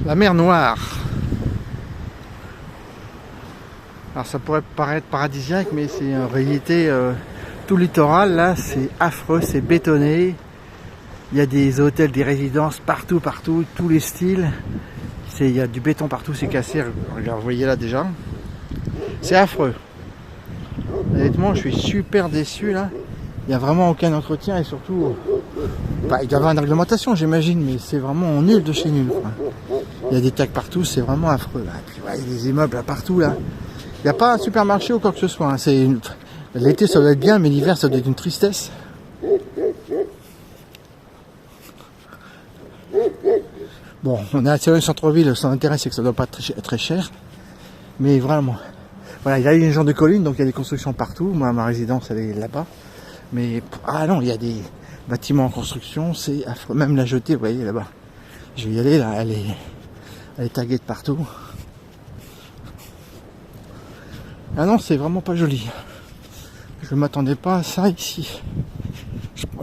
La mer Noire. Alors ça pourrait paraître paradisiaque, mais c'est en réalité tout le littoral là, c'est affreux, c'est bétonné. Il y a des hôtels, des résidences partout, tous les styles. Il y a du béton partout, c'est cassé. Regarde, vous voyez là déjà. C'est affreux. Honnêtement, je suis super déçu là. Il n'y a vraiment aucun entretien et surtout, bah, il doit y avoir une réglementation, j'imagine, mais c'est vraiment nul de chez nul, quoi. Il y a des tags partout, c'est vraiment affreux là. Et puis, ouais, il y a des immeubles là partout là. Il n'y a pas un supermarché ou quoi que ce soit. Hein. L'été ça doit être bien, mais l'hiver ça doit être une tristesse. Bon, on est attiré au centre-ville, son intérêt c'est que ça ne doit pas être très cher. Mais vraiment, voilà, il y a une genre de colline, donc il y a des constructions partout. Moi, ma résidence elle est là-bas. Mais, ah non, il y a des bâtiments en construction, c'est affreux. Même la jetée, vous voyez là-bas. Je vais y aller là, elle est taguée de partout. Ah non, c'est vraiment pas joli. Je ne m'attendais pas à ça ici.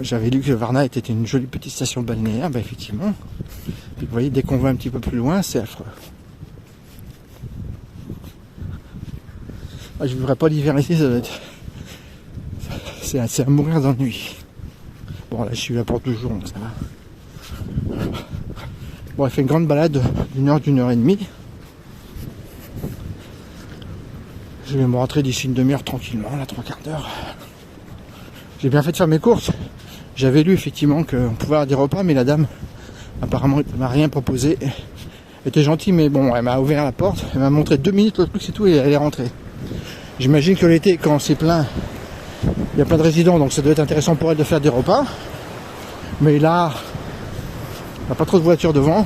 J'avais lu que Varna était une jolie petite station balnéaire, bah effectivement. Puis vous voyez, dès qu'on va un petit peu plus loin, c'est affreux. Ah, je ne vivrai pas l'hiver ici, ça doit être... C'est à mourir d'ennui. Bon là je suis là pour 2 jours, donc ça va. Bon, elle fait une grande balade d'une heure et demie. Je vais me rentrer d'ici une demi-heure tranquillement, là 3/4 d'heure. J'ai bien fait de faire mes courses. J'avais lu effectivement qu'on pouvait avoir des repas, mais la dame apparemment elle m'a rien proposé. Elle était gentille, mais bon, elle m'a ouvert la porte, elle m'a montré 2 minutes le truc, c'est tout, et elle est rentrée. J'imagine que l'été, quand c'est plein, il y a plein de résidents, donc ça doit être intéressant pour elle de faire des repas. Mais là, il n'y a pas trop de voitures devant.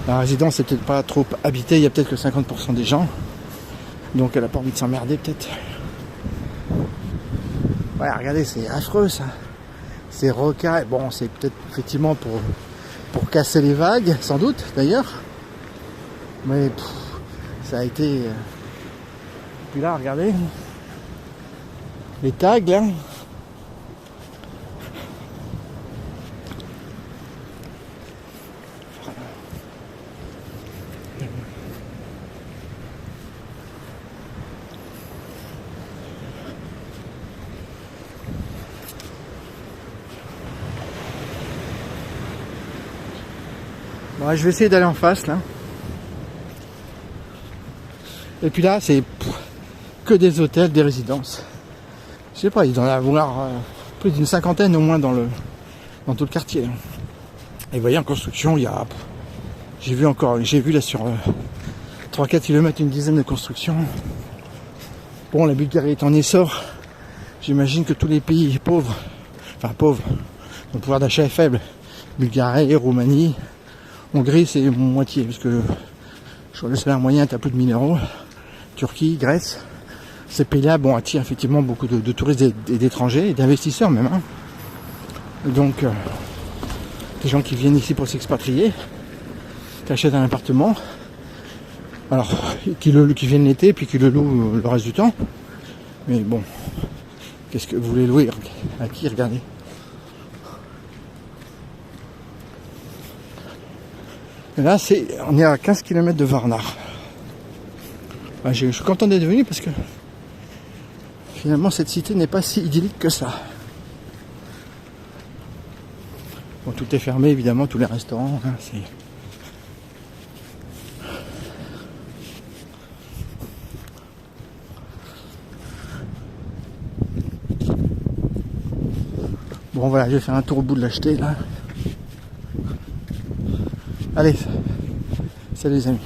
La résidence n'est peut-être pas trop habitée, il y a peut-être que 50% des gens. Donc elle n'a pas envie de s'emmerder peut-être. Ouais, regardez, c'est affreux ça. C'est rocaille. Bon, c'est peut-être effectivement pour casser les vagues, sans doute d'ailleurs. Mais ça a été... Puis là, regardez. Les tags là. Bon, je vais essayer d'aller en face là. Et puis là, c'est que des hôtels, des résidences. Je sais pas, il doit y en avoir plus d'une 50aine au moins dans tout le quartier. Et vous voyez, en construction, il y a... J'ai vu là sur 3-4 km une dizaine de constructions. Bon, la Bulgarie est en essor. J'imagine que tous les pays pauvres, dont le pouvoir d'achat est faible, Bulgarie, Roumanie, Hongrie c'est moitié, parce que je crois que le salaire moyen est à plus de 1000 €. Turquie, Grèce, ces pays-là attirent effectivement beaucoup de touristes et d'étrangers, et d'investisseurs même. Hein. Donc, des gens qui viennent ici pour s'expatrier, qui achètent un appartement, alors qui viennent l'été, puis qui le louent le reste du temps. Mais bon, qu'est-ce que vous voulez louer? À qui? Regardez. Et là, on est à 15 km de Varna. Je suis content d'être venu parce que finalement cette cité n'est pas si idyllique que ça. Bon, tout est fermé évidemment, tous les restaurants. Hein, bon voilà, je vais faire un tour au bout de l'acheter là. Allez, salut les amis.